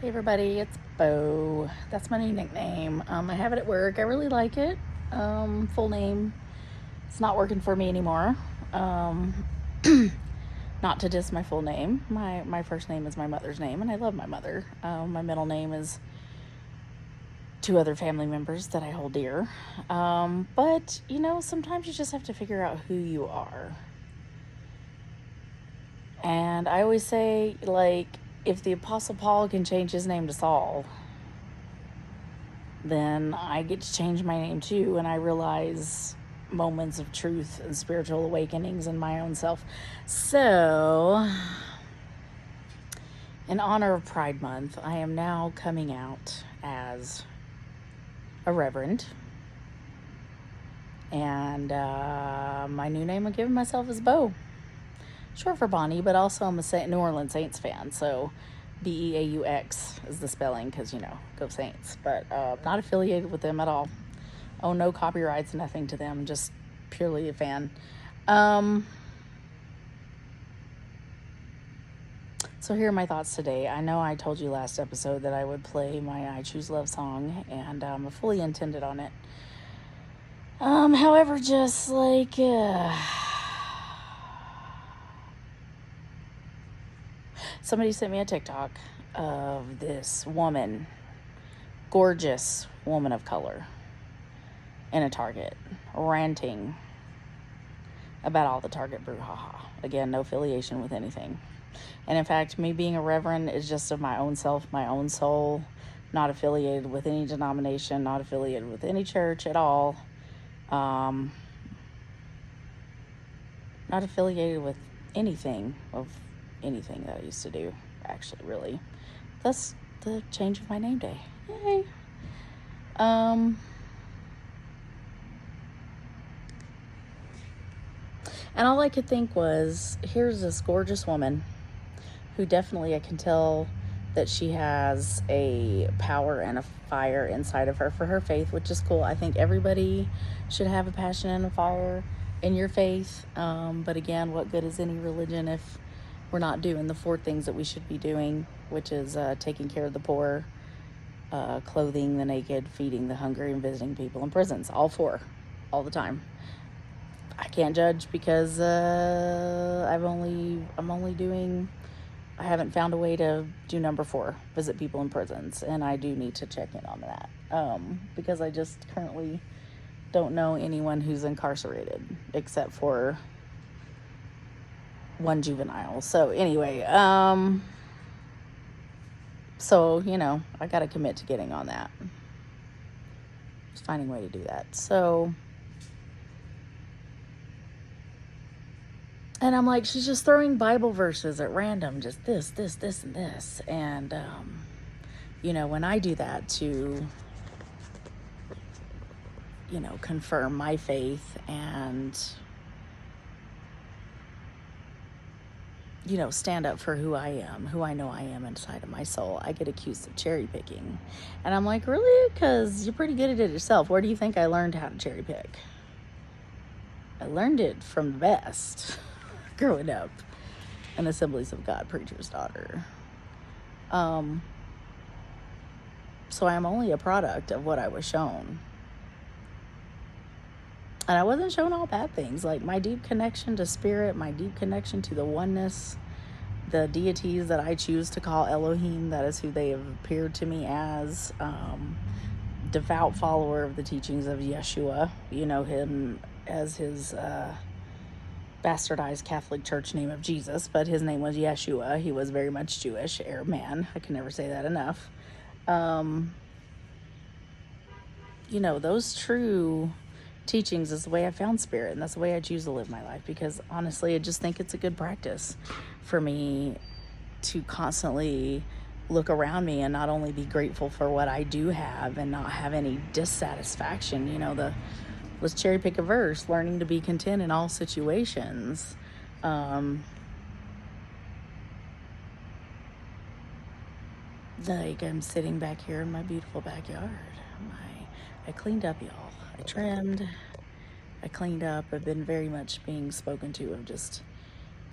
Hey everybody, it's Bo. That's my new nickname. I have it at work. I really like it. Full name. It's not working for me anymore. Um, Not to diss my full name. My first name is my mother's name, and I love my mother. My middle name is two other family members that I hold dear. But sometimes you just have to figure out who you are. And I always say, like, if the Apostle Paul can change his name to Saul, then I get to change my name too, and I realize moments of truth and spiritual awakenings in my own self. So, in honor of Pride Month, I am now coming out as a reverend. And my new name I'm giving myself is Bo. Short for Bonnie, but also I'm a New Orleans Saints fan, so Beaux is the spelling because, go Saints. But not affiliated with them at all. Oh, no copyrights, nothing to them, just purely a fan. So here are my thoughts today. I know I told you last episode that I would play my I Choose Love song, and I fully intended on it. However, just like... somebody sent me a TikTok of this woman, gorgeous woman of color, in a Target, ranting about all the Target brouhaha. Again, no affiliation with anything. And in fact, me being a reverend is just of my own self, my own soul, not affiliated with any denomination, not affiliated with any church at all. Not affiliated with anything of anything that I used to do, actually, really. Thus, the change of my name day. Yay! And all I could think was, here's this gorgeous woman who definitely I can tell that she has a power and a fire inside of her for her faith, which is cool. I think everybody should have a passion and a fire in your faith. But again, what good is any religion if we're not doing the 4 things that we should be doing, which is taking care of the poor, clothing the naked, feeding the hungry, and visiting people in prisons. All 4, all the time. I can't judge because I haven't found a way to do number 4, visit people in prisons, and I do need to check in on that because I just currently don't know anyone who's incarcerated except for one juvenile. So anyway, I got to commit to getting on that. Just finding a way to do that. So, and I'm like, she's just throwing Bible verses at random, just this, and this. And, when I do that to, confirm my faith and, stand up for who I am, who I know I am inside of my soul, I get accused of cherry picking. And I'm like, really? Because you're pretty good at it yourself. Where do you think I learned how to cherry pick? I learned it from the best growing up, an Assemblies of God preacher's daughter. So I'm only a product of what I was shown. And I wasn't shown all bad things, like my deep connection to spirit, my deep connection to the oneness, the deities that I choose to call Elohim, that is who they have appeared to me as. Devout follower of the teachings of Yeshua, him as his bastardized Catholic Church name of Jesus, but his name was Yeshua. He was very much Jewish, Arab man. I can never say that enough. Those true teachings is the way I found spirit, and that's the way I choose to live my life, because honestly I just think it's a good practice for me to constantly look around me and not only be grateful for what I do have and not have any dissatisfaction. Let's cherry pick a verse, learning to be content in all situations. Like I'm sitting back here in my beautiful backyard. I cleaned up, y'all. I trimmed, I cleaned up. I've been very much being spoken to of just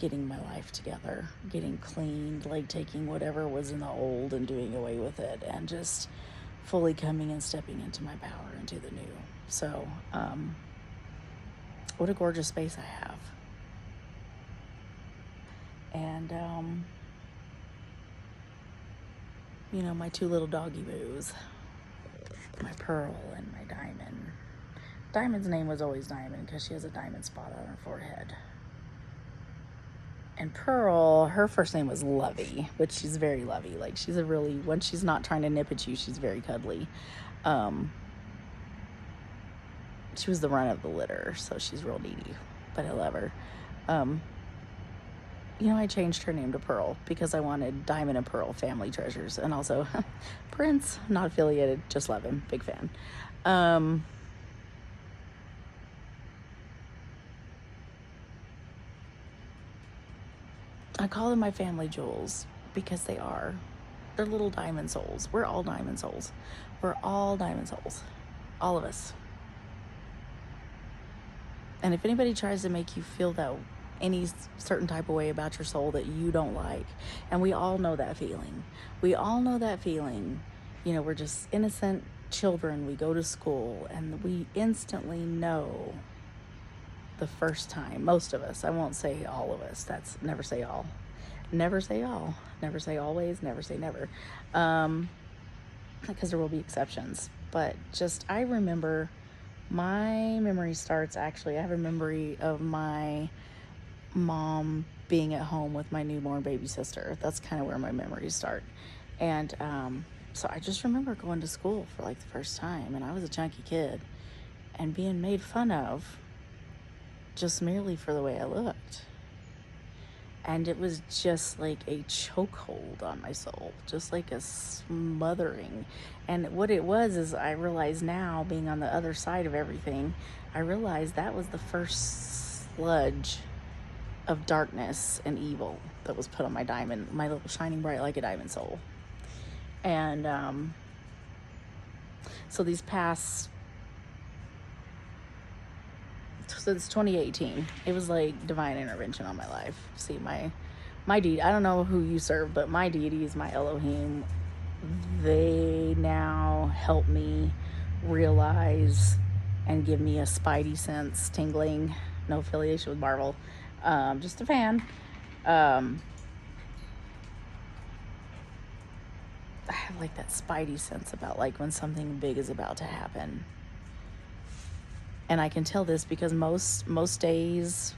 getting my life together, getting cleaned, like taking whatever was in the old and doing away with it, and just fully coming and stepping into my power, into the new. So, what a gorgeous space I have. And, you know, my two little doggy boos, my Pearl and my Diamond. Diamond's name was always Diamond because she has a diamond spot on her forehead. And Pearl, her first name was Lovey, which she's very lovey. Like, she's a really, when she's not trying to nip at you, she's very cuddly. She was the run of the litter, so she's real needy, but I love her. You know, I changed her name to Pearl because I wanted Diamond and Pearl family treasures. And also, Prince, not affiliated, just love him, big fan. I call them my family jewels because they are. They're little diamond souls. We're all diamond souls. We're all diamond souls. All of us. And if anybody tries to make you feel that any certain type of way about your soul that you don't like, and we all know that feeling. We all know that feeling. You know, we're just innocent children. We go to school and we instantly know the first time, most of us, I won't say all of us, that's never say all, never say all, never say always, never say never, because there will be exceptions. But just, I remember, my memory starts, actually, I have a memory of my mom being at home with my newborn baby sister. That's kind of where my memories start. And so I just remember going to school for like the first time, and I was a chunky kid and being made fun of just merely for the way I looked. And it was just like a chokehold on my soul, just like a smothering. And what it was is, I realize now, being on the other side of everything, I realized that was the first sludge of darkness and evil that was put on my diamond, my little shining bright like a diamond soul. And so these past, since 2018, it was like divine intervention on my life. See, my deity, I don't know who you serve, but my deities, my Elohim, they now help me realize and give me a spidey sense, tingling, no affiliation with Marvel, just a fan. I have like that spidey sense about like when something big is about to happen. And I can tell this because most days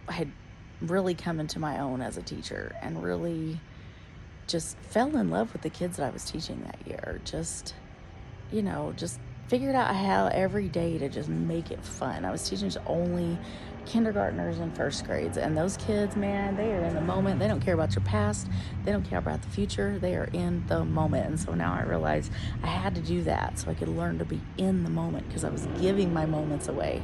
I had really come into my own as a teacher and really just fell in love with the kids that I was teaching that year. Just, you know, just figured out how every day to just make it fun. I was teaching only kindergartners and first grades, and those kids, man, they are in the moment. They don't care about your past. They don't care about the future. They are in the moment. And so now I realized I had to do that so I could learn to be in the moment, because I was giving my moments away.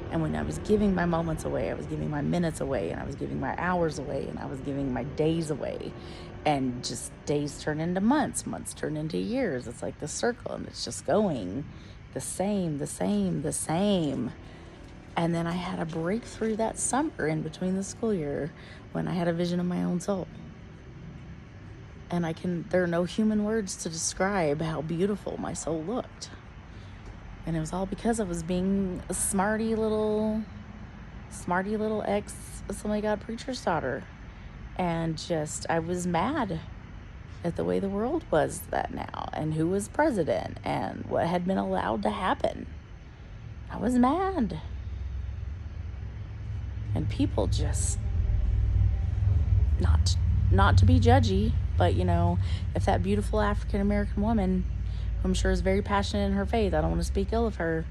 And when I was giving my moments away, I was giving my minutes away, and I was giving my hours away, and I was giving my days away. And just days turn into months, months turn into years. It's like the circle, and it's just going the same. And then I had a breakthrough that summer in between the school year when I had a vision of my own soul. And there are no human words to describe how beautiful my soul looked. And it was all because I was being a smarty little ex-Assembly of God preacher's daughter. And just, I was mad at the way the world was that now, and who was president, and what had been allowed to happen. I was mad. And people just, not to be judgy, but, you know, if that beautiful African-American woman, who I'm sure is very passionate in her faith, I don't want to speak ill of her,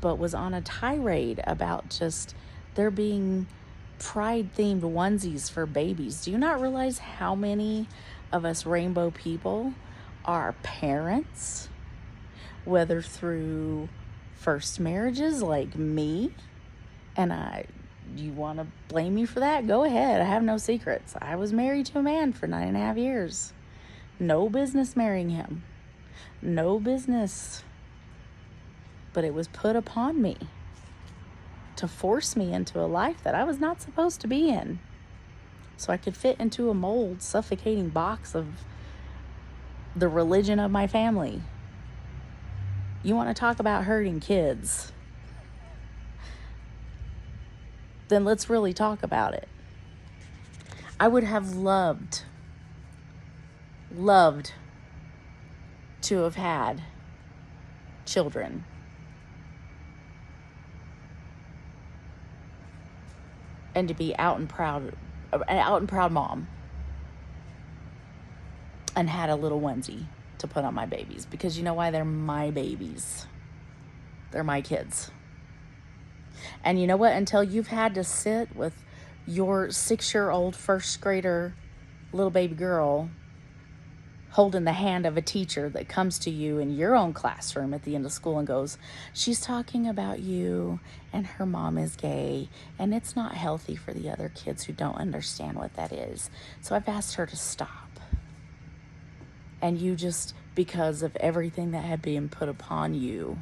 but was on a tirade about just there being pride-themed onesies for babies. Do you not realize how many of us rainbow people are parents, whether through first marriages like me? And you want to blame me for that? Go ahead. I have no secrets. I was married to a man for 9.5 years. No business marrying him. No business. But it was put upon me to force me into a life that I was not supposed to be in, so I could fit into a mold, suffocating box of the religion of my family. You want to talk about hurting kids? Then let's really talk about it. I would have loved to have had children. And to be an out and proud mom. And had a little onesie to put on my babies. Because you know why? They're my babies. They're my kids. And you know what? Until you've had to sit with your 6-year-old first grader little baby girl holding the hand of a teacher that comes to you in your own classroom at the end of school and goes, she's talking about you and her mom is gay and it's not healthy for the other kids who don't understand what that is. So I've asked her to stop. And you just, because of everything that had been put upon you,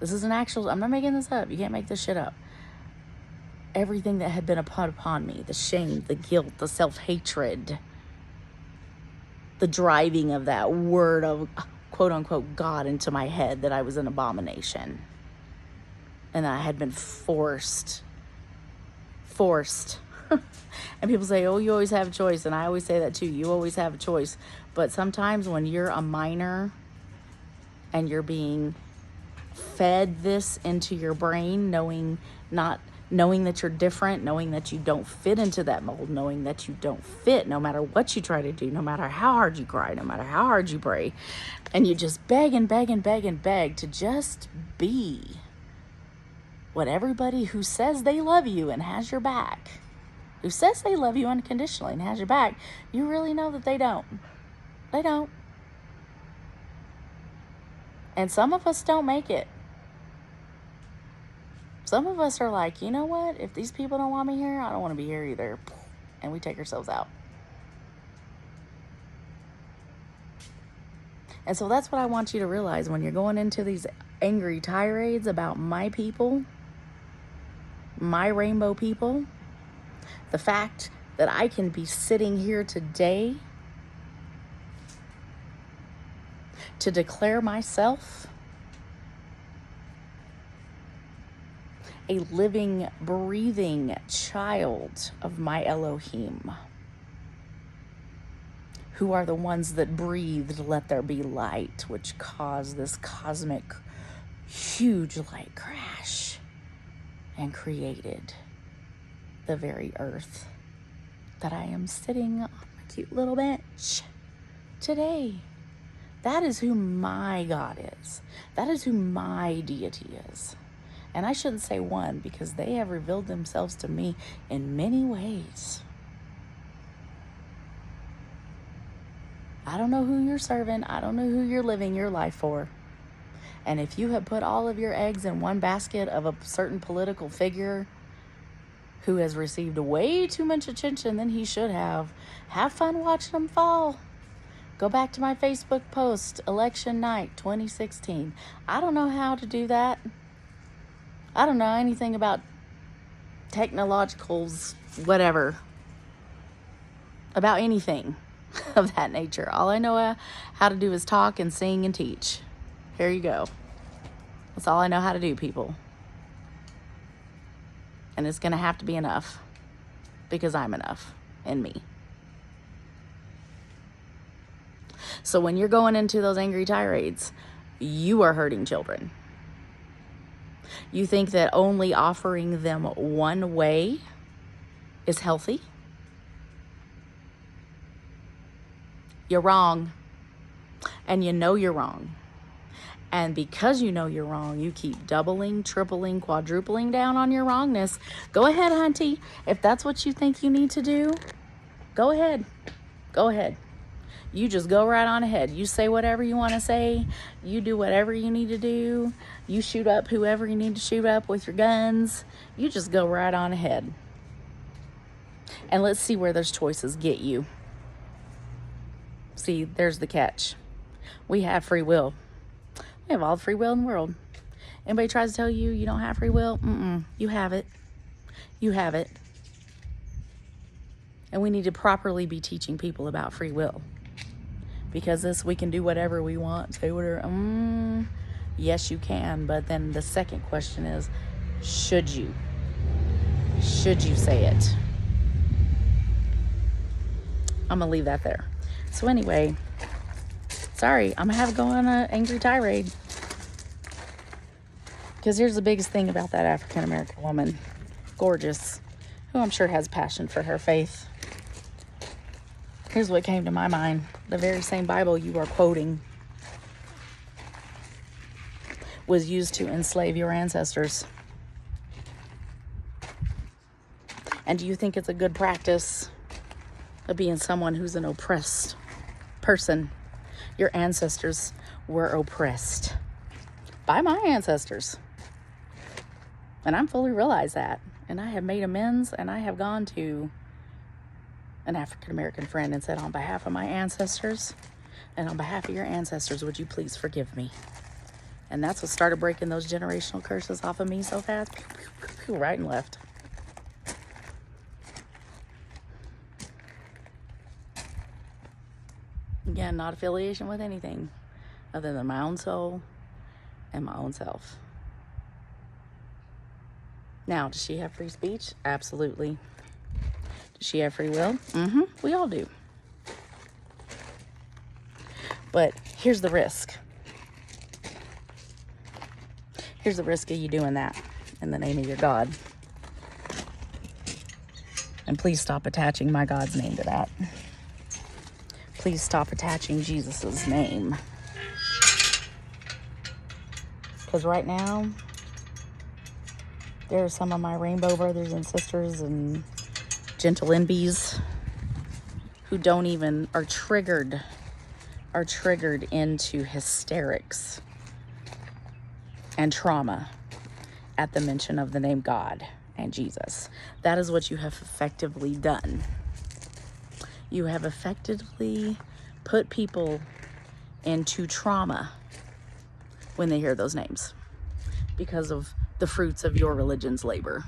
this is an actual, I'm not making this up. You can't make this shit up. Everything that had been put upon me, the shame, the guilt, the self-hatred, the driving of that word of quote unquote God into my head that I was an abomination. And I had been forced. And people say, oh, you always have a choice. And I always say that too. You always have a choice. But sometimes when you're a minor and you're being fed this into your brain, knowing that you're different, knowing that you don't fit into that mold, knowing that you don't fit no matter what you try to do, no matter how hard you cry, no matter how hard you pray, and you just beg and beg and beg and beg to just be what everybody who says they love you and has your back, who says they love you unconditionally and has your back, you really know that they don't. They don't. And some of us don't make it. Some of us are like, you know what? If these people don't want me here, I don't want to be here either. And we take ourselves out. And so that's what I want you to realize when you're going into these angry tirades about my people, my rainbow people. The fact that I can be sitting here today to declare myself a living, breathing child of my Elohim, who are the ones that breathed, let there be light, which caused this cosmic, huge light crash and created the very earth that I am sitting on my cute little bench today. That is who my God is. That is who my deity is. And I shouldn't say one, because they have revealed themselves to me in many ways. I don't know who you're serving. I don't know who you're living your life for. And if you have put all of your eggs in one basket of a certain political figure who has received way too much attention than he should have fun watching them fall. Go back to my Facebook post, election night 2016. I don't know how to do that. I don't know anything about technologicals, whatever, about anything of that nature. All I know how to do is talk and sing and teach. Here you go. That's all I know how to do, people. And it's going to have to be enough, because I'm enough in me. So when you're going into those angry tirades, you are hurting children. You think that only offering them one way is healthy? You're wrong. And you know you're wrong. And because you know you're wrong, you keep doubling, tripling, quadrupling down on your wrongness. Go ahead, hunty. If that's what you think you need to do, go ahead. Go ahead. You just go right on ahead. You say whatever you want to say. You do whatever you need to do. You shoot up whoever you need to shoot up with your guns. You just go right on ahead. And let's see where those choices get you. See, there's the catch. We have free will. We have all the free will in the world. Anybody tries to tell you you don't have free will, you have it. You have it. And we need to properly be teaching people about free will. Because this, we can do whatever we want, say whatever. Yes, you can. But then the second question is, should you? Should you say it? I'm going to leave that there. So anyway, sorry, I'm going to have to go on an angry tirade. Because here's the biggest thing about that African-American woman, gorgeous, who I'm sure has passion for her faith. Here's what came to my mind. The very same Bible you are quoting was used to enslave your ancestors. And do you think it's a good practice of being someone who's an oppressed person? Your ancestors were oppressed by my ancestors. And I'm fully realized that. And I have made amends, and I have gone to an African-American friend and said, on behalf of my ancestors and on behalf of your ancestors, would you please forgive me? And that's what started breaking those generational curses off of me so fast. Right and left. Again, not affiliation with anything other than my own soul and my own self. Now, does she have free speech? Absolutely. Does she have free will? We all do. But here's the risk. Here's the risk of you doing that in the name of your God. And please stop attaching my God's name to that. Please stop attaching Jesus's name. Because right now, there are some of my rainbow brothers and sisters and gentle envies who don't even, are triggered into hysterics and trauma at the mention of the name God and Jesus. That is what you have effectively done. You have effectively put people into trauma when they hear those names because of the fruits of your religion's labor.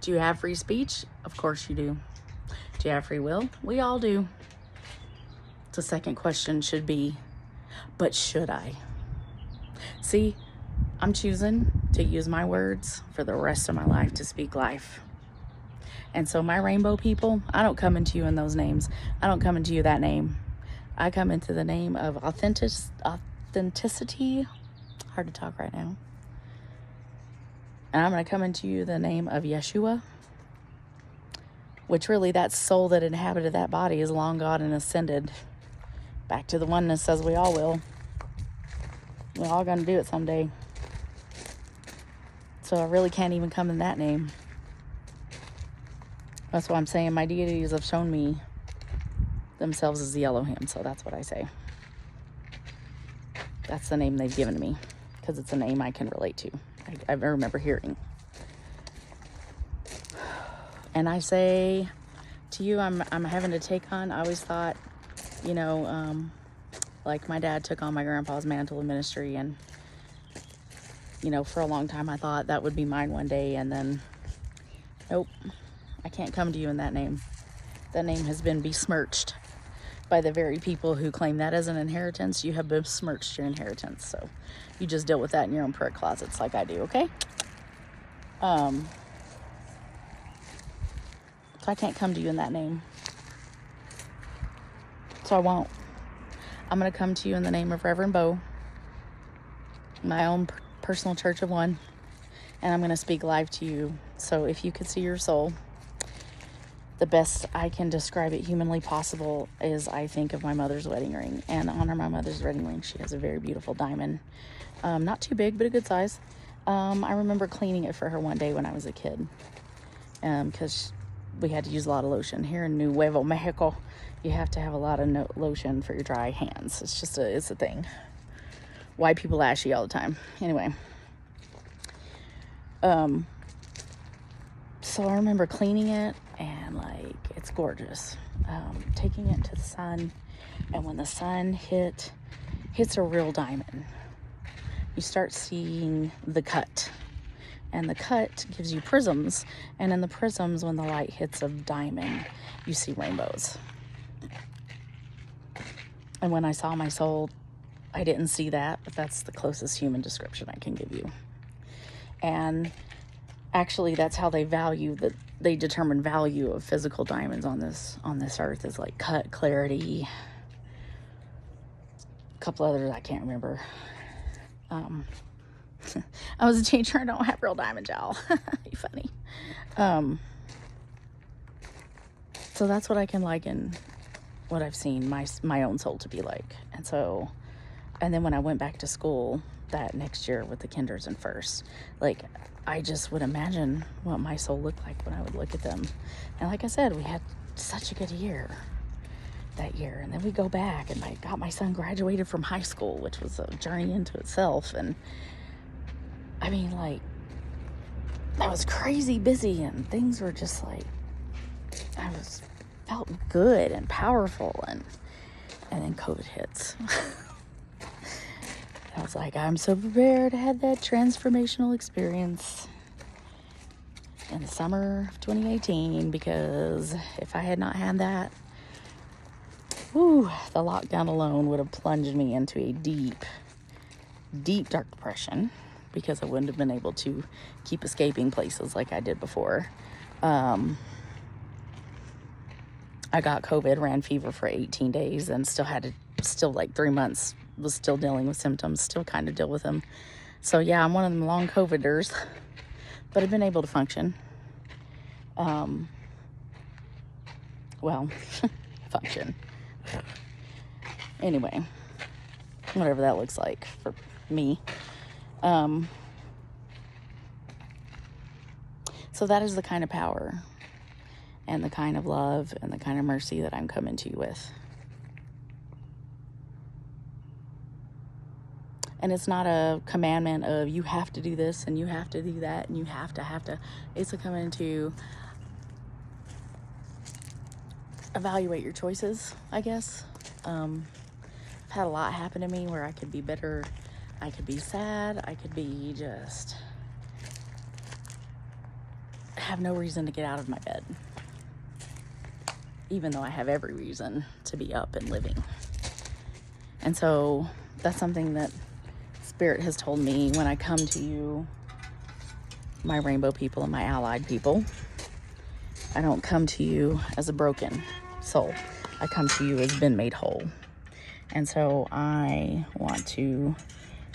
Do you have free speech? Of course you do. Do you have free will? We all do. The second question should be, but should I? See, I'm choosing to use my words for the rest of my life to speak life. And so my rainbow people, I don't come into you in those names. I don't come into you that name. I come into the name of authenticity. Hard to talk right now. And I'm going to come into you the name of Yeshua, which really that soul that inhabited that body is long gone and ascended back to the oneness, as we all will. We're all going to do it someday. So I really can't even come in that name. That's why I'm saying my deities have shown me themselves as the Elohim. So that's what I say. That's the name they've given me because it's a name I can relate to. I remember hearing. And I say to you, I'm having to take on, I always thought, like my dad took on my grandpa's mantle of ministry, and for a long time I thought that would be mine one day, and then nope, I can't come to you in that name. That name has been besmirched by the very people who claim that as an inheritance. You have besmirched your inheritance, so you just deal with that in your own prayer closets like I do, okay? So I can't come to you in that name. So I won't. I'm going to come to you in the name of Reverend Bo, my own personal church of one, and I'm going to speak live to you. So if you could see your soul, the best I can describe it humanly possible is I think of my mother's wedding ring, and honor my mother's wedding ring. She has a very beautiful diamond. Not too big, but a good size. I remember cleaning it for her one day when I was a kid, because we had to use a lot of lotion. Here in Nuevo Mexico, you have to have a lot of lotion for your dry hands. It's a thing. Why people ashy all the time. Anyway. So I remember cleaning it, and it's gorgeous. taking it to the sun, and when the sun hits a real diamond, you start seeing the cut, and the cut gives you prisms, and in the prisms, when the light hits a diamond, you see rainbows. And when I saw my soul, I didn't see that, but that's the closest human description I can give you. And actually, that's how they determine value of physical diamonds on this earth, is like cut, clarity, a couple others I can't remember. I was a teacher. I don't have real diamonds, y'all. You funny. So that's what I can liken what I've seen my own soul to be like. And then when I went back to school that next year with the kinders and first, like, I just would imagine what my soul looked like when I would look at them. And like I said, we had such a good year that year. And then we go back, and my son graduated from high school, which was a journey into itself. And I mean, like, that was crazy busy, and things were just like, felt good and powerful. And then COVID hits. I was like, I'm so prepared. I had that transformational experience in the summer of 2018, because if I had not had that, the lockdown alone would have plunged me into a deep, deep, dark depression, because I wouldn't have been able to keep escaping places like I did before. I got COVID, ran fever for 18 days, and still like 3 months, was still dealing with symptoms, still kind of deal with them. So yeah, I'm one of them long COVIDers, but I've been able to function. Function. Anyway, whatever that looks like for me. So that is the kind of power and the kind of love and the kind of mercy that I'm coming to you with. And it's not a commandment of you have to do this and you have to do that and you have to. It's a coming to evaluate your choices, I guess. I've had a lot happen to me where I could be bitter, I could be sad, I could be just have no reason to get out of my bed, even though I have every reason to be up and living. And so that's something that Spirit has told me when I come to you, my rainbow people and my allied people. I don't come to you as a broken soul. I come to you as been made whole. And so I want to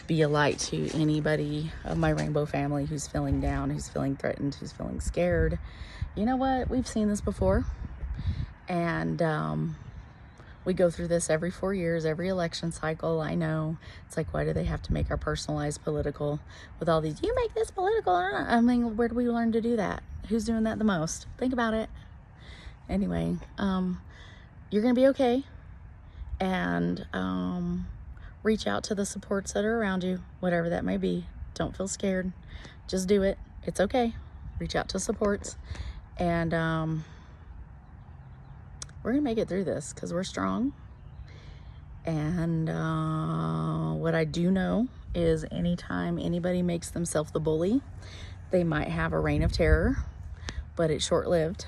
be a light to anybody of my rainbow family who's feeling down, who's feeling threatened, who's feeling scared. You know what? We've seen this before. And we go through this every 4 years, every election cycle. I know. It's like, why do they have to make our personal lives political with all these, you make this political? I mean, where do we learn to do that? Who's doing that the most? Think about it. Anyway, you're going to be okay. And reach out to the supports that are around you, whatever that may be. Don't feel scared. Just do it. It's okay. Reach out to supports. And we're going to make it through this because we're strong. And what I do know is anytime anybody makes themselves the bully, they might have a reign of terror, but it's short-lived.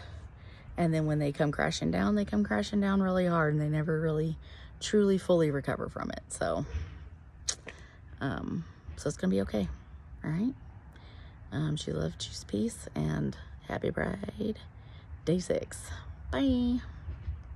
And then when they come crashing down, they come crashing down really hard, and they never really truly fully recover from it. So it's going to be okay. All right. Choose love, choose peace, and happy Bride Day 6. Bye.